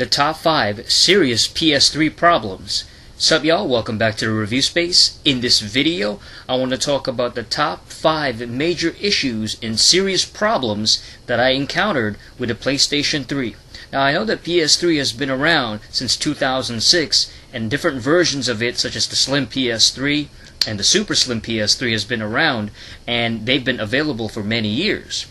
the top 5 serious PS3 problems. Sup y'all, welcome back to the review space. In this video, I want to talk about the top 5 major issues and serious problems that I encountered with the PlayStation 3. Now I know that PS3 has been around since 2006, and different versions of it, such as the Slim PS3 and the Super Slim PS3, has been around, and they've been available for many years.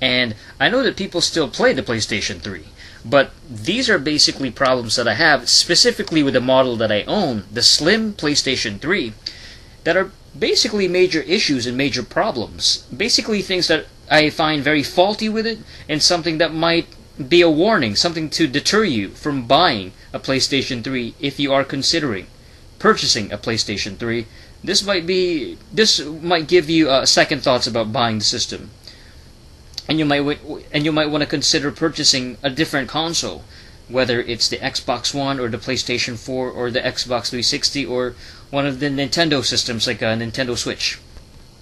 And I know that people still play the PlayStation 3. But these are basically problems that I have, specifically with the model that I own, the Slim PlayStation 3, that are basically major issues and major problems. Basically things that I find very faulty with it, and something that might be a warning, something to deter you from buying a PlayStation 3 if you are considering purchasing a PlayStation 3. This might give you second thoughts about buying the system. And you might want to consider purchasing a different console, whether it's the Xbox One or the PlayStation 4 or the Xbox 360 or one of the Nintendo systems like a Nintendo Switch.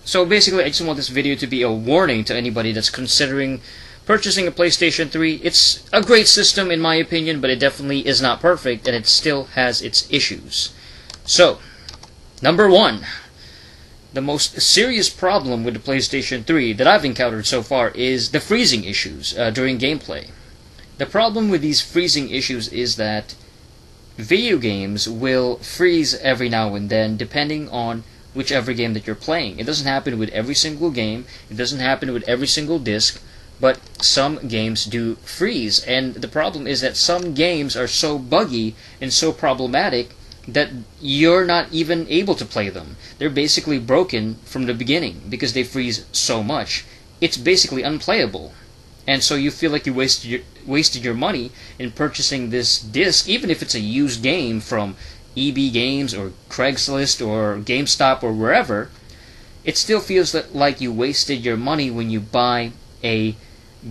So basically, I just want this video to be a warning to anybody that's considering purchasing a PlayStation 3. It's a great system in my opinion, but it definitely is not perfect, and it still has its issues. So, number 1. The most serious problem with the PlayStation 3 that I've encountered so far is the freezing issues during gameplay. The problem with these freezing issues is that video games will freeze every now and then depending on whichever game that you're playing. It doesn't happen with every single game, it doesn't happen with every single disc, but some games do freeze. And the problem is that some games are so buggy and so problematic that you're not even able to play them. They're basically broken from the beginning because they freeze so much. It's basically unplayable. And so you feel like you wasted your money in purchasing this disc, even if it's a used game from EB Games or Craigslist or GameStop or wherever. It still feels like you wasted your money when you buy a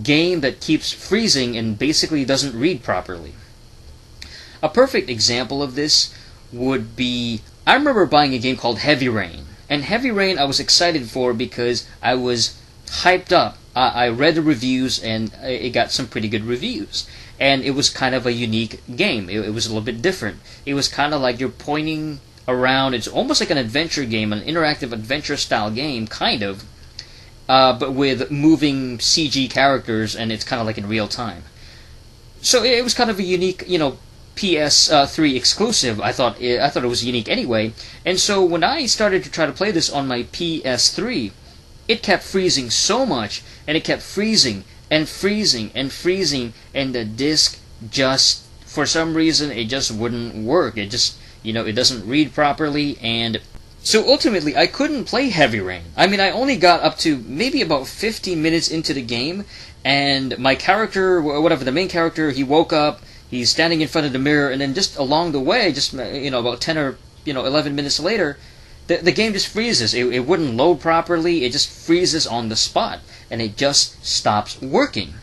game that keeps freezing and basically doesn't read properly. A perfect example of this would be, I remember buying a game called Heavy Rain. And Heavy Rain I was excited for because I was hyped up. I read the reviews and it got some pretty good reviews. And it was kind of a unique game. It was a little bit different. It was kind of like you're pointing around. It's almost like an adventure game, an interactive adventure style game, kind of. But with moving CG characters, and it's kind of like in real time. So it was kind of a unique, PS3 exclusive. I thought it was unique anyway, and so when I started to try to play this on my PS3, it kept freezing so much, and it kept freezing and freezing and freezing, and the disc just, for some reason, it just wouldn't work. It just, it doesn't read properly, and so ultimately I couldn't play Heavy Rain. I mean, I only got up to maybe about 15 minutes into the game, and my character, the main character, he woke up. He's standing in front of the mirror, and then just along the way, just about 10 or 11 minutes later, the game just freezes. It wouldn't load properly. It just freezes on the spot, and it just stops working.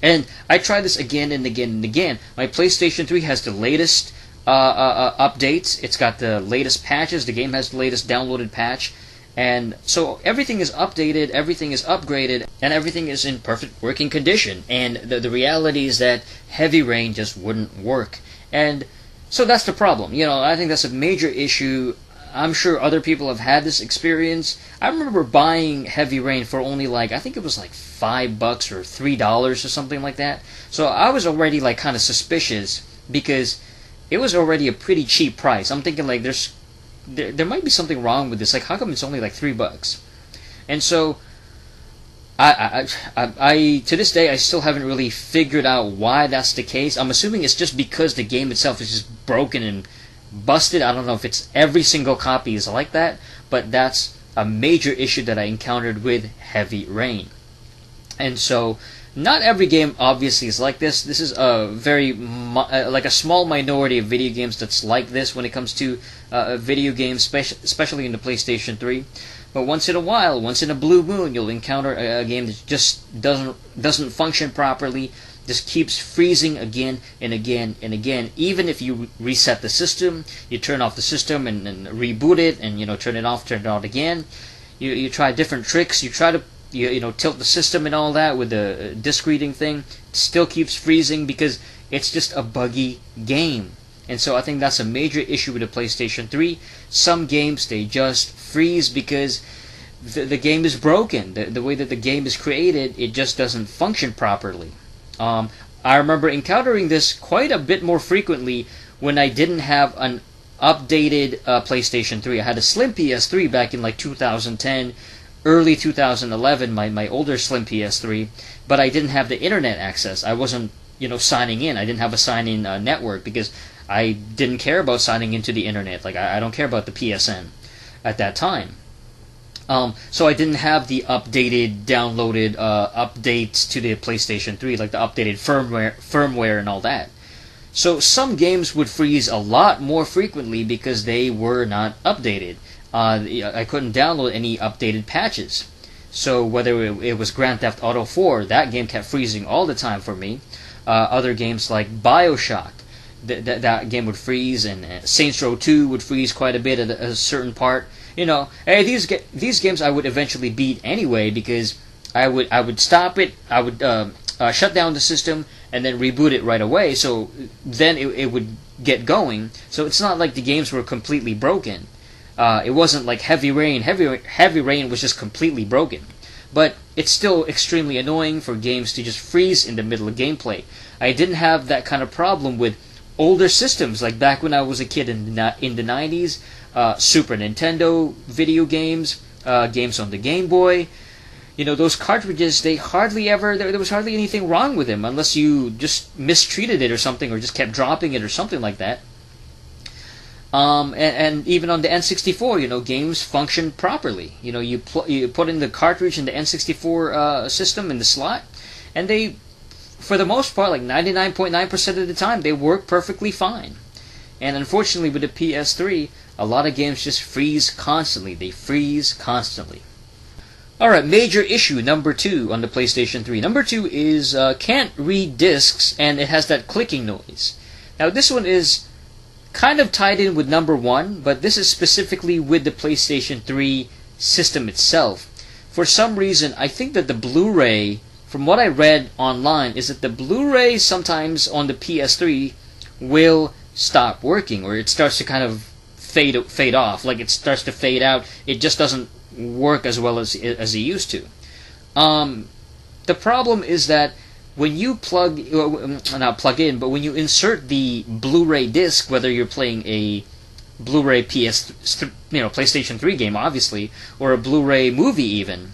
And I tried this again and again and again. My PlayStation 3 has the latest updates. It's got the latest patches. The game has the latest downloaded patch. And so everything is updated, everything is upgraded, and everything is in perfect working condition. And the reality is that Heavy Rain just wouldn't work. And so that's the problem. I think that's a major issue. I'm sure other people have had this experience. I remember buying Heavy Rain for only I think it was like $5 or $3 or something like that. So I was already kind of suspicious because it was already a pretty cheap price. I'm thinking there might be something wrong with this. How come it's only $3? And so, I to this day I still haven't really figured out why that's the case. I'm assuming it's just because the game itself is just broken and busted. I don't know if it's every single copy is like that, but that's a major issue that I encountered with Heavy Rain. And so, not every game obviously is like this. This is a very a small minority of video games that's like this when it comes to video games, especially in the PlayStation 3. But once in a while, once in a blue moon, you'll encounter a game that just doesn't function properly, just keeps freezing again and again and again. Even if you reset the system, you turn off the system and reboot it, and turn it off, turn it on again. You try different tricks. You try to tilt the system and all that with the disk reading thing. It still keeps freezing because It's just a buggy game. And so I think that's a major issue with the PlayStation 3. Some games, they just freeze because the game is broken. The way that the game is created, it just doesn't function properly. I remember encountering this quite a bit more frequently when I didn't have an updated PlayStation 3. I had a slim PS3 back in like 2010, early 2011, my older slim PS3, but I didn't have the internet access. I wasn't, signing in. I didn't have a sign-in network because I didn't care about signing into the internet. Like, I don't care about the PSN at that time. So I didn't have the updated, downloaded updates to the PlayStation 3, like the updated firmware and all that. So some games would freeze a lot more frequently because they were not updated. I couldn't download any updated patches. So whether it was Grand Theft Auto 4, that game kept freezing all the time for me. Other games like BioShock, that game would freeze, and Saints Row 2 would freeze quite a bit at a certain part. These games I would eventually beat anyway because I would stop it, I would shut down the system, and then reboot it right away. So then it would get going. So it's not like the games were completely broken. It wasn't like Heavy Rain. Heavy Rain was just completely broken. But it's still extremely annoying for games to just freeze in the middle of gameplay. I didn't have that kind of problem with older systems, like back when I was a kid in the 90s, Super Nintendo video games, games on the Game Boy. Those cartridges, there was hardly anything wrong with them unless you just mistreated it or something, or just kept dropping it or something like that. And even on the N64, games function properly. You put in the cartridge in the N64 system in the slot, and they, for the most part, like 99.9% of the time, they work perfectly fine. And unfortunately, with the PS3, a lot of games just freeze constantly. They freeze constantly. Alright, major issue number 2 on the PlayStation 3. Number 2 is can't read discs, and it has that clicking noise. Now, this one is kind of tied in with number 1, but this is specifically with the PlayStation 3 system itself. For some reason, I think that the Blu-ray, from what I read online, is that the Blu-ray sometimes on the PS3 will stop working, or it starts to kind of fade off, like it starts to fade out. It just doesn't work as well as it used to. The problem is that when you not plug in, but when you insert the Blu-ray disc, whether you're playing a Blu-ray PlayStation 3 game, obviously, or a Blu-ray movie even,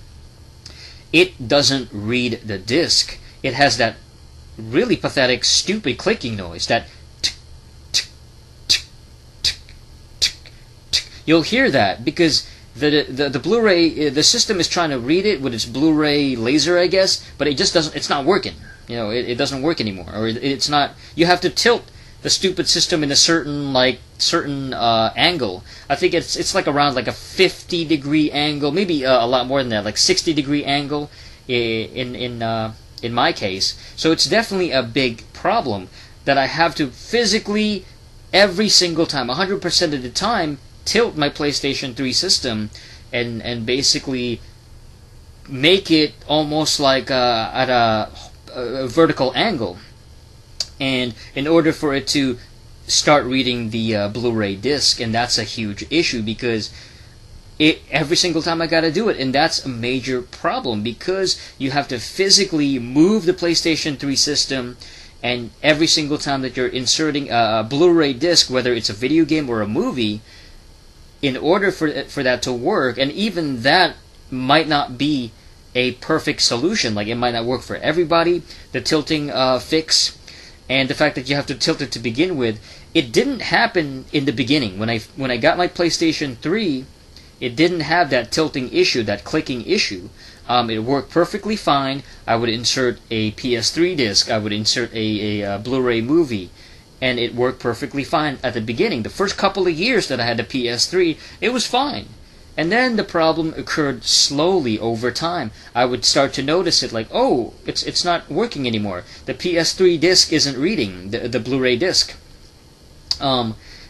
it doesn't read the disc. It has that really pathetic, stupid clicking noise, that tick, tick, tick, tick, tick, tick. You'll hear that because the Blu-ray, the system is trying to read it with its Blu-ray laser, I guess, but it just doesn't. It's not working. It doesn't work anymore, or it's not. You have to tilt the stupid system in a certain angle. I think it's like around like a 50-degree angle, maybe a lot more than that, like 60-degree angle in my case. So it's definitely a big problem that I have to physically every single time, 100% of the time, tilt my PlayStation 3 system and basically make it almost like at a vertical angle, and in order for it to start reading the Blu-ray disc. And that's a huge issue because every single time I gotta do it, and that's a major problem because you have to physically move the PlayStation 3 system, and every single time that you're inserting a Blu-ray disc, whether it's a video game or a movie, in order for that to work, and even that might not be a perfect solution. Like, it might not work for everybody, the tilting fix, and the fact that you have to tilt it to begin with. It didn't happen in the beginning. When I got my PlayStation 3, it didn't have that tilting issue, that clicking issue. It worked perfectly fine. I would insert a PS3 disc, I would insert a Blu-ray movie, and it worked perfectly fine at the beginning. The first couple of years that I had the PS3, it was fine. And then the problem occurred slowly over time. I would start to notice it, like, oh, it's not working anymore. The PS3 disc isn't reading the Blu-ray disc.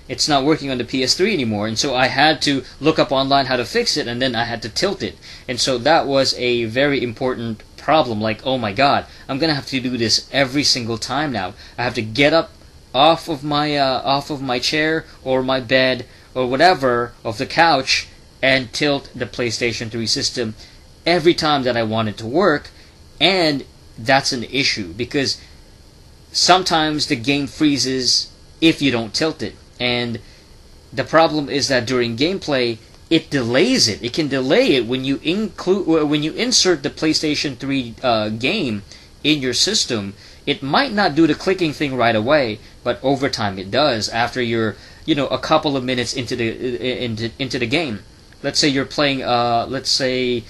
It's not working on the PS3 anymore, and so I had to look up online how to fix it, and then I had to tilt it. And so that was a very important problem, like, oh my god, I'm gonna have to do this every single time now. I have to get up off of my chair or my bed or whatever, of the couch, and tilt the PlayStation 3 system every time that I want it to work. And that's an issue because sometimes the game freezes if you don't tilt it. And the problem is that during gameplay, it delays it. It can delay it when you insert the PlayStation 3 game in your system. It might not do the clicking thing right away, but over time it does. After you're, a couple of minutes into the game. Let's say you're playing, let's say,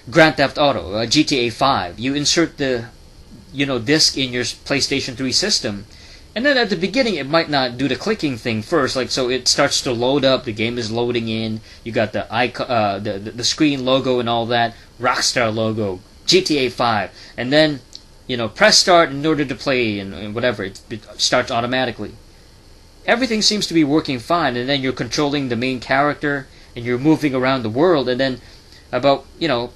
Grand Theft Auto, GTA 5. You insert the, disc in your PlayStation 3 system, and then at the beginning it might not do the clicking thing first. Like, so it starts to load up. The game is loading in. You got the icon, the screen logo and all that, Rockstar logo, GTA 5, and then press start in order to play, and whatever, it starts automatically. Everything seems to be working fine, and then you're controlling the main character, and you're moving around the world, and then about, a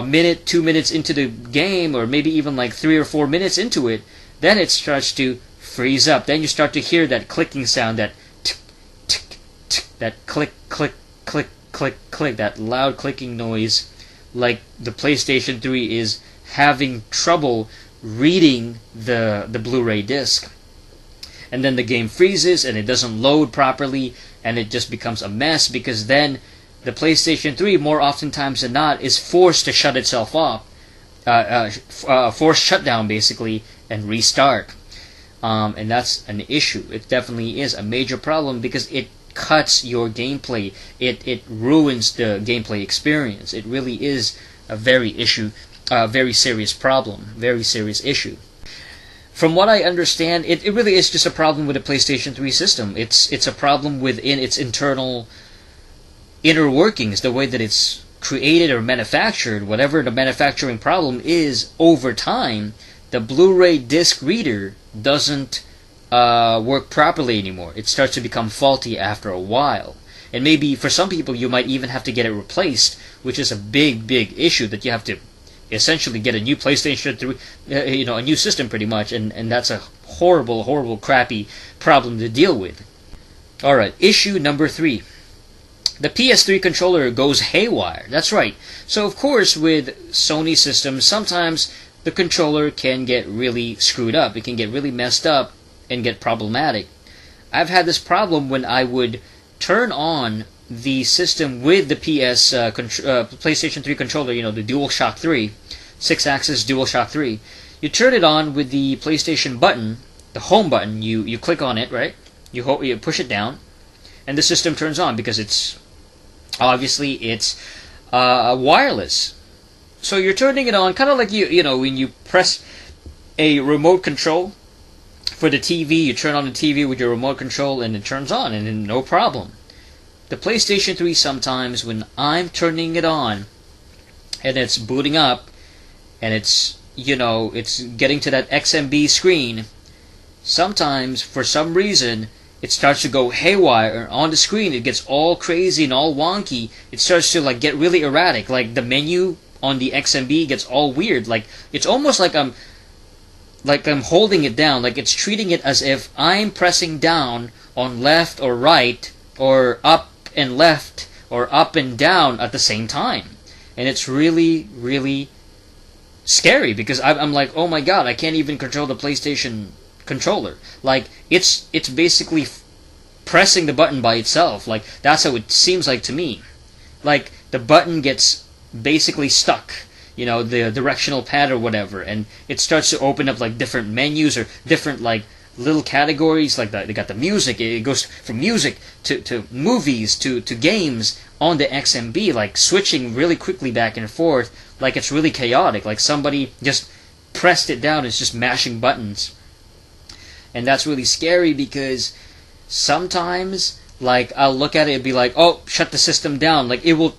minute, 2 minutes into the game, or maybe even like 3 or 4 minutes into it, then it starts to freeze up. Then you start to hear that clicking sound, that tick, tick, tick, that click, click, click, click, click, that loud clicking noise, like the PlayStation 3 is having trouble reading the Blu-ray disc. And then the game freezes and it doesn't load properly, and it just becomes a mess, because then the PlayStation 3, more oftentimes than not, is forced to shut itself off, forced shutdown basically, and restart. And that's an issue. It definitely is a major problem because it cuts your gameplay. It ruins the gameplay experience. It really is a very serious problem, very serious issue. From what I understand, it really is just a problem with the PlayStation 3 system. It's a problem within its inner workings, the way that it's created or manufactured. Whatever the manufacturing problem is, over time, the Blu-ray disc reader doesn't work properly anymore. It starts to become faulty after a while. And maybe for some people you might even have to get it replaced, which is a big issue, that you have to essentially get a new PlayStation 3, a new system pretty much, and that's a horrible, crappy problem to deal with. Alright, issue number 3. The PS3 controller goes haywire. That's right. So of course with Sony systems, sometimes the controller can get really screwed up. It can get really messed up and get problematic. I've had this problem when I would turn on the system with the PlayStation 3 controller, the DualShock 3, 6-axis DualShock 3. You turn it on with the PlayStation button, the home button. You click on it, right? You push it down, and the system turns on because it's wireless. So you're turning it on, kind of like when you press a remote control for the TV. You turn on the TV with your remote control, and it turns on, and then no problem. The PlayStation 3, sometimes when I'm turning it on and it's booting up and it's getting to that XMB screen, sometimes for some reason it starts to go haywire on the screen. It gets all crazy and all wonky. It starts to get really erratic. Like the menu on the XMB gets all weird. Like it's almost like I'm holding it down. Like it's treating it as if I'm pressing down on left or right, or up and left, or up and down at the same time. And it's really scary, because I'm like, oh my god, I can't even control the PlayStation controller. Like it's basically pressing the button by itself. Like that's how it seems like to me. Like the button gets basically stuck, the directional pad or whatever, and it starts to open up like different menus or different little categories. Like they got the music. It goes from music to movies to games on the XMB, like switching really quickly back and forth. Like it's really chaotic. Like somebody just pressed it down. It's just mashing buttons. And that's really scary, because sometimes I'll look at it and be like, oh, shut the system down. Like it will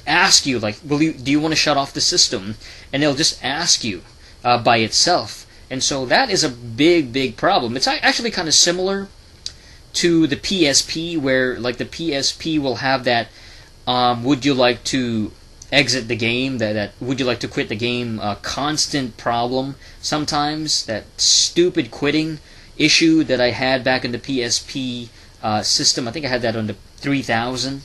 ask you, do you want to shut off the system? And it'll just ask you by itself. And so that is a big problem. It's actually kind of similar to the PSP, where the PSP will have that would you like to exit the game, that would you like to quit the game constant problem sometimes, that stupid quitting issue that I had back in the PSP system. I think I had that on the 3000.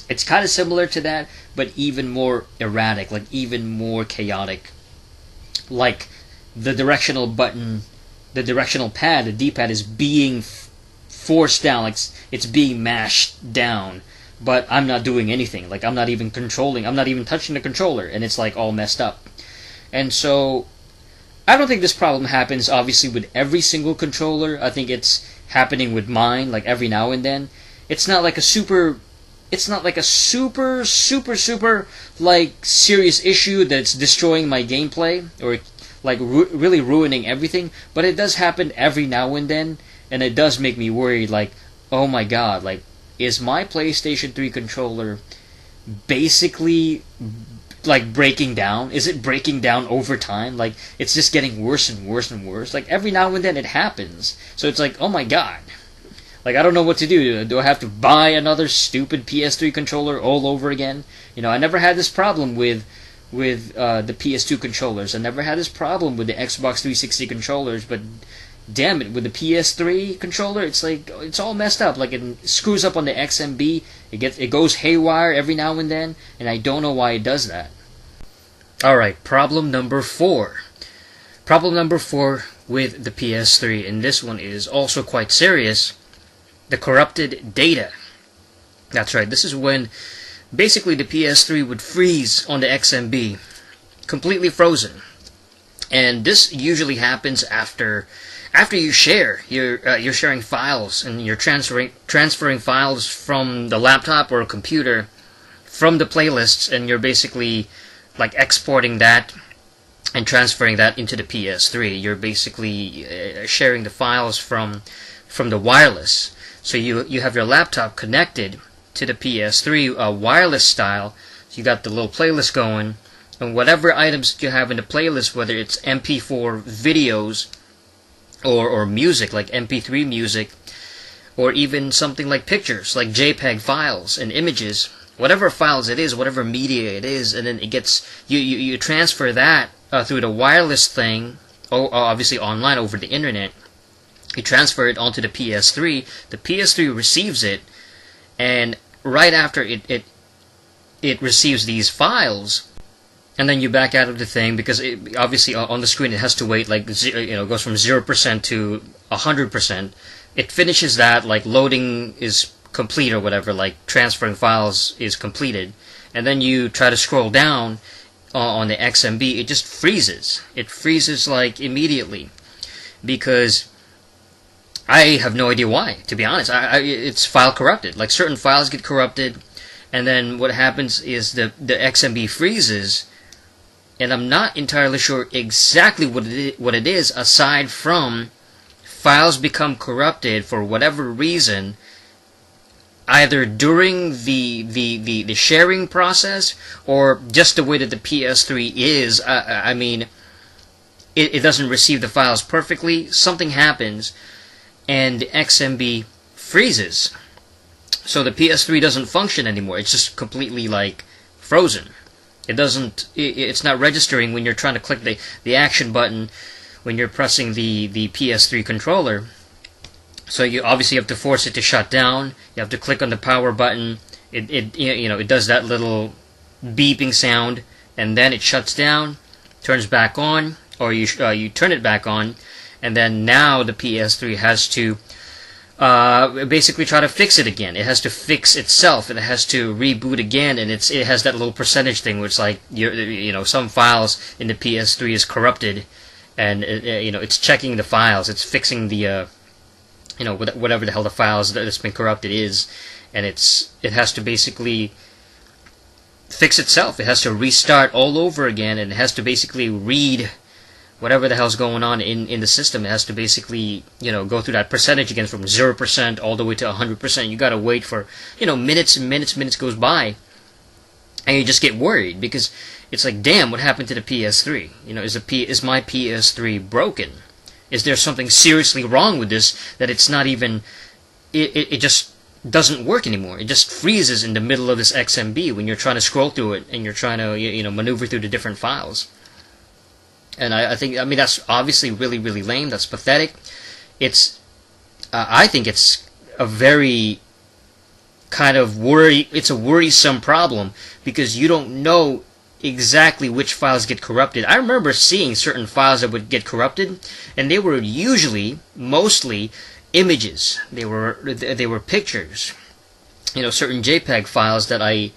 It's kind of similar to that, but even more erratic, like even more chaotic. Like the directional button, the directional pad, the D-pad is being forced down, like it's being mashed down, but I'm not doing anything. Like I'm not even controlling, I'm not even touching the controller, and it's like all messed up. And so I don't think this problem happens obviously with every single controller. I think it's happening with mine like every now and then. It's not like a super like serious issue that's destroying my gameplay or like really ruining everything, but it does happen every now and then, and it does make me worried, like, oh my god, like, is my PlayStation 3 controller basically like breaking down? Is it breaking down over time? Like, it's just getting worse and worse and worse. Like, every now and then it happens. So it's like, oh my god. Like, I don't know what to do. Do I have to buy another stupid PS3 controller all over again? You know, I never had this problem with the PS2 controllers. I never had this problem with the Xbox 360 controllers, but damn it, with the PS3 controller, it's like, it's all messed up. Like, it screws up on the XMB. It goes haywire every now and then, and I don't know why it does that. Alright, problem number 4. Problem number 4 with the PS3, and this one is also quite serious. The corrupted data. That's right, this is when basically the PS3 would freeze on the XMB, completely frozen. And this usually happens after you share. You're sharing files, and you're transferring files from the laptop or a computer from the playlists, and you're basically like exporting that and transferring that into the PS3. You're basically sharing the files from the wireless. So you have your laptop connected to the PS3 wireless style. So you got the little playlist going, and whatever items you have in the playlist, whether it's MP4 videos or music like MP3 music, or even something like pictures like JPEG files and images, whatever files it is, whatever media it is, and then it gets you transfer that through the wireless thing, obviously online over the internet. You transfer it onto the PS3. The PS3 receives it, and right after it receives these files, and then you back out of the thing, because obviously on the screen it has to wait, like, goes from 0% to 100%. It finishes that, like loading is complete or whatever, like transferring files is completed, and then you try to scroll down on the XMB. It just freezes. It freezes like immediately, because I have no idea why, to be honest. It's file corrupted. Like, certain files get corrupted, and then what happens is the XMB freezes, and I'm not entirely sure exactly what it is, aside from files become corrupted for whatever reason, either during the sharing process, or just the way that the PS3 is. I mean, it doesn't receive the files perfectly. Something happens, and the XMB freezes. So the PS3 doesn't function anymore. It's just completely like frozen. It's not registering when you're trying to click the action button when you're pressing the PS3 controller. So you obviously have to force it to shut down. You have to click on the power button. It does that little beeping sound, and then it shuts down, turns back on, or you turn it back on. And then now the PS3 has to basically try to fix it again. It has to fix itself, and it has to reboot again. And it has that little percentage thing, which, like, some files in the PS3 is corrupted, and it's checking the files, it's fixing the whatever the hell the files that's been corrupted is, and it has to basically fix itself. It has to restart all over again, and it has to basically read whatever the hell's going on in the system. It has to basically, go through that percentage again from 0% all the way to 100%. You gotta wait for, minutes and minutes goes by, and you just get worried, because it's like, damn, what happened to the PS3? Is my PS3 broken? Is there something seriously wrong with this, that it's not even, it just doesn't work anymore. It just freezes in the middle of this XMB when you're trying to scroll through it and you're trying to maneuver through the different files. And I think that's obviously really, really lame. That's pathetic. I think it's a very kind of it's a worrisome problem because you don't know exactly which files get corrupted. I remember seeing certain files that would get corrupted, and they were mostly images. They were pictures. Certain JPEG files that I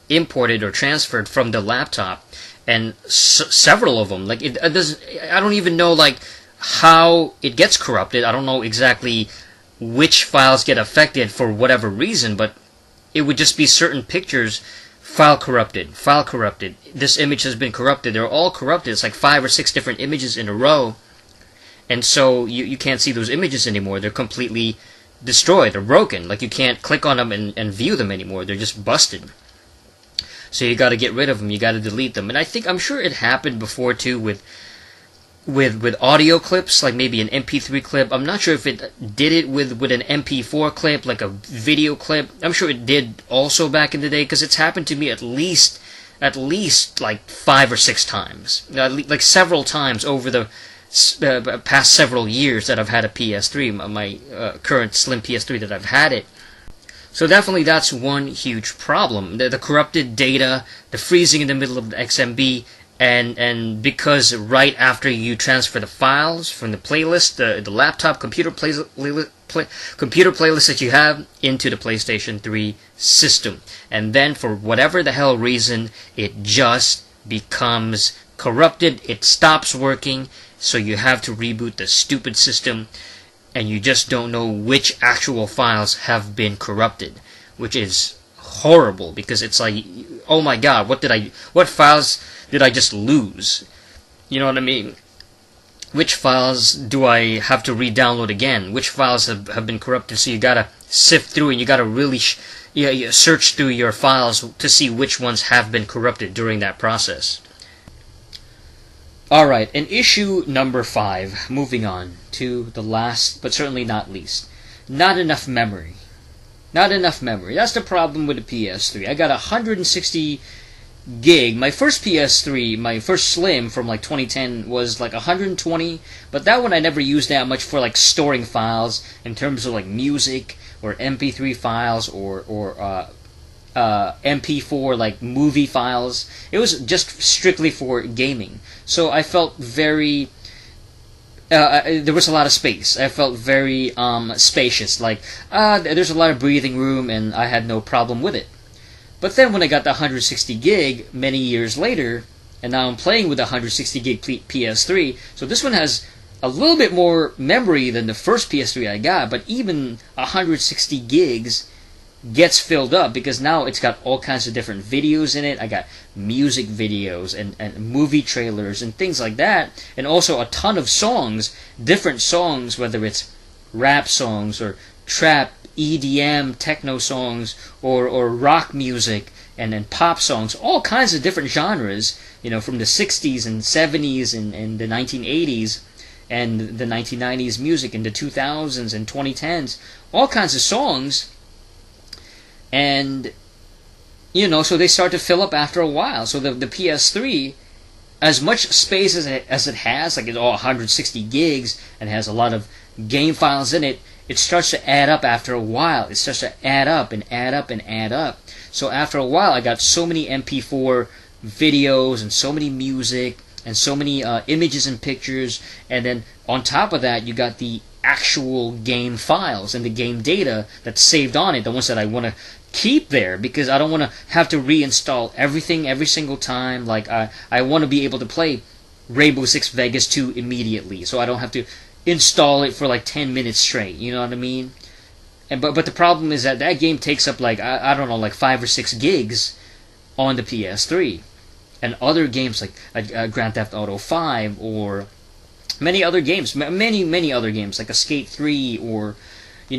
imported or transferred from the laptop, and several of them. I don't even know how it gets corrupted. I don't know exactly which files get affected for whatever reason, but it would just be certain pictures, file corrupted. This image has been corrupted. They're all corrupted. It's like 5 or 6 different images in a row, and so you can't see those images anymore. They're completely destroyed. They're broken. You can't click on them and view them anymore. They're just busted. So you got to get rid of them. You got to delete them. And I'm sure it happened before too with audio clips, like maybe an MP3 clip. I'm not sure if it did it with an MP4 clip, like a video clip. I'm sure it did also back in the day, because it's happened to me at least like 5 or 6 times, like several times over the past several years that I've had a PS3, my current slim PS3 that I've had it. So definitely that's one huge problem. The corrupted data, the freezing in the middle of the XMB, and because right after you transfer the files from the playlist, the laptop computer playlist that you have into the PlayStation 3 system, and then for whatever the hell reason, it just becomes corrupted. It stops working, so you have to reboot the stupid system, and you just don't know which actual files have been corrupted, which is horrible, because it's like, oh my god, what files did I just lose? You know what I mean? Which files do I have to re-download again? Which files have been corrupted? So you gotta sift through, and you gotta really search through your files to see which ones have been corrupted during that process. Alright, and issue number 5, moving on to the last, but certainly not least. Not enough memory. Not enough memory. That's the problem with the PS3. I got 160 gig. My first PS3, my first Slim from 2010 was 120, but that one I never used that much for storing files in terms of music or MP3 files or MP4 movie files. It was just strictly for gaming. So I felt very there was a lot of space. I felt very spacious. There's a lot of breathing room, and I had no problem with it. But then when I got the 160 gig many years later, and now I'm playing with the 160 gig PS3, so this one has a little bit more memory than the first PS3 I got, but even 160 gigs gets filled up, because now it's got all kinds of different videos in it. I got music videos and movie trailers and things like that, and also a ton of songs, different songs, whether it's rap songs or trap, EDM, techno songs, or rock music, and then pop songs, all kinds of different genres, from the 60s and 70s and the 1980s and the 1990s music and the 2000s and 2010s, all kinds of songs. And so they start to fill up after a while. So the PS3, as much space as it has, it's all 160 gigs and has a lot of game files in it, it starts to add up after a while. It starts to add up and add up and add up. So after a while, I got so many MP4 videos and so many music and so many images and pictures, and then on top of that, you got the actual game files and the game data that's saved on it, the ones that I want to keep there, because I don't want to have to reinstall everything every single time. I want to be able to play Rainbow Six Vegas 2 immediately, so I don't have to install it for 10 minutes straight. You know what I mean? But the problem is that game takes up I don't know 5 or 6 gigs on the PS3, and other games like Grand Theft Auto 5 or many other games, many other games like Skate 3 or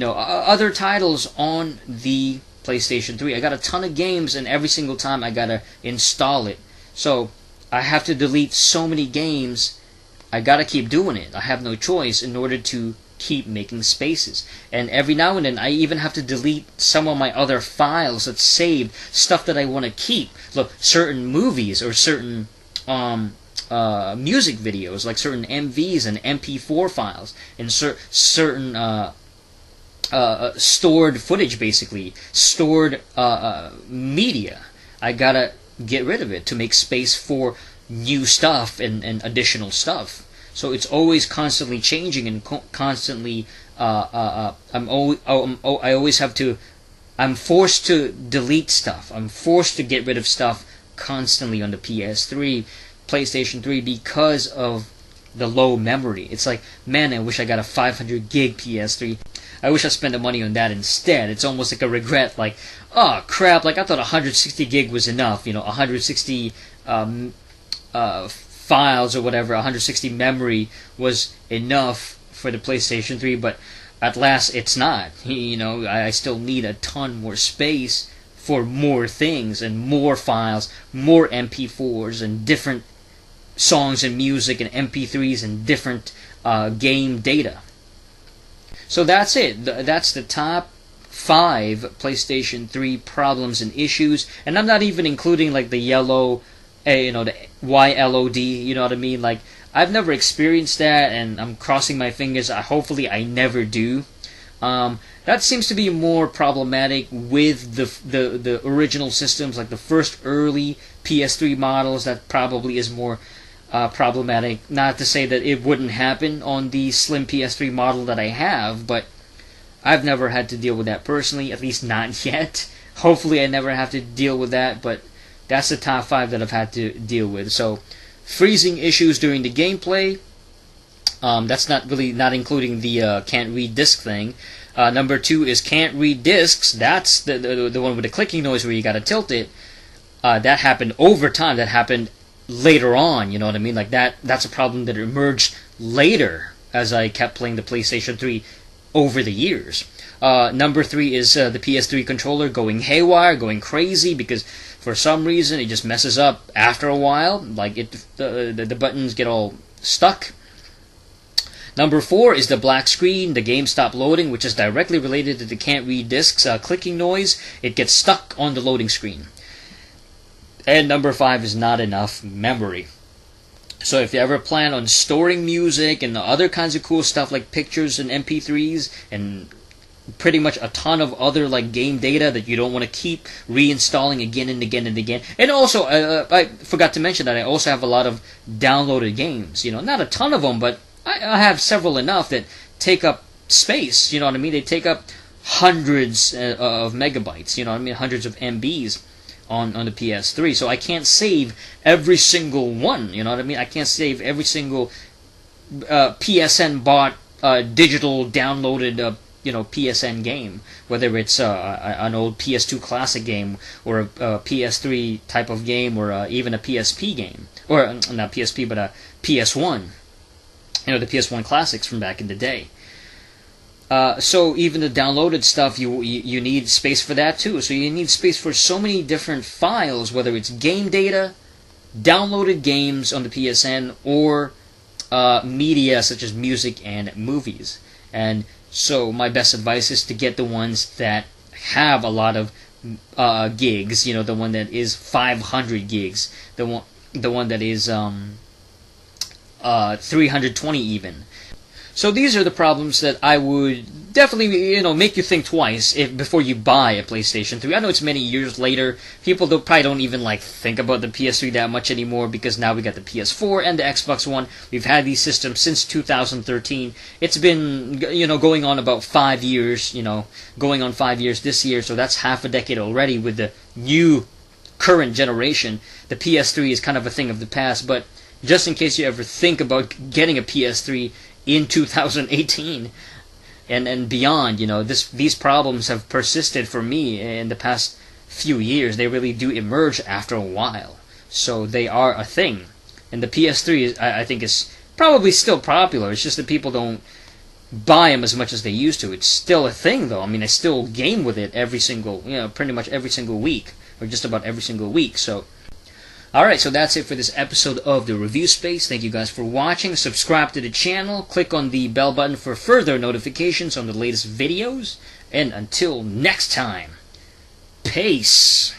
other titles on the PlayStation 3. I got a ton of games, and every single time I gotta install it. So I have to delete so many games. I gotta keep doing it. I have no choice in order to keep making spaces. And every now and then I even have to delete some of my other files that's saved, stuff that I want to keep. Look, certain movies or certain music videos, like certain MVs and MP4 files, and certain stored footage, basically stored media. I gotta get rid of it to make space for new stuff and additional stuff. So it's always constantly changing and constantly. I always have to. I'm forced to delete stuff. I'm forced to get rid of stuff constantly on the PS3, PlayStation 3 because of the low memory. It's like, man, I wish I got a 500 gig PS3. I wish I spent the money on that instead. It's almost like a regret, like, oh crap, like I thought 160 gig was enough, 160 files or whatever, 160 memory was enough for the PlayStation 3, but at last it's not. I still need a ton more space for more things and more files, more MP4s and different songs and music and MP3s and different game data. So that's it. That's the top 5 PlayStation 3 problems and issues, and I'm not even including like the yellow, the YLOD. You know what I mean? Like, I've never experienced that, and I'm crossing my fingers. Hopefully, I never do. That seems to be more problematic with the original systems, like the first early PS3 models. That probably is more problematic. Not to say that it wouldn't happen on the slim PS3 model that I have, but I've never had to deal with that personally, at least not yet. Hopefully I never have to deal with that, but that's the top 5 that I've had to deal with. So, freezing issues during the gameplay, that's not including the can't read disc thing. Number 2 is can't read discs. That's the one with the clicking noise where you gotta tilt it. That happened over time. That happened later on, you know what I mean? Like that's a problem that emerged later as I kept playing the PlayStation 3 over the years. Number 3 is the PS3 controller going haywire, going crazy, because for some reason it just messes up after a while. Like the buttons get all stuck. Number 4 is the black screen, the game stopped loading, which is directly related to the can't read discs clicking noise. It gets stuck on the loading screen. And number 5 is not enough memory. So if you ever plan on storing music and other kinds of cool stuff like pictures and MP3s and pretty much a ton of other like game data that you don't want to keep reinstalling again and again and again. And also, I forgot to mention that I also have a lot of downloaded games. Not a ton of them, but I have several enough that take up space. You know what I mean? They take up hundreds of megabytes. You know what I mean? Hundreds of MBs on the PS3. So I can't save every single one. You know what I mean? I can't save every single PSN bought digital downloaded PSN game, whether it's an old PS2 classic game or a PS3 type of game or even a PSP game, or not PSP but a PS1. The PS1 classics from back in the day. So even the downloaded stuff, you need space for that too. So you need space for so many different files, whether it's game data, downloaded games on the PSN, or media such as music and movies. And so my best advice is to get the ones that have a lot of gigs. The one that is 500 gigs, the one that is 320 even. So these are the problems that I would definitely, make you think twice before you buy a PlayStation 3. I know it's many years later. People probably don't even think about the PS3 that much anymore, because now we got the PS4 and the Xbox One. We've had these systems since 2013. It's been, going on about 5 years, going on 5 years this year, so that's half a decade already with the new current generation. The PS3 is kind of a thing of the past, but just in case you ever think about getting a PS3 in 2018 and beyond, these problems have persisted for me in the past few years. They really do emerge after a while, so they are a thing. And the PS3 I think is probably still popular. It's just that people don't buy them as much as they used to. It's still a thing though. I mean, I still game with it every single, pretty much every single week, or just about every single week. So Alright, so that's it for this episode of the Review Space. Thank you guys for watching. Subscribe to the channel. Click on the bell button for further notifications on the latest videos. And until next time, peace.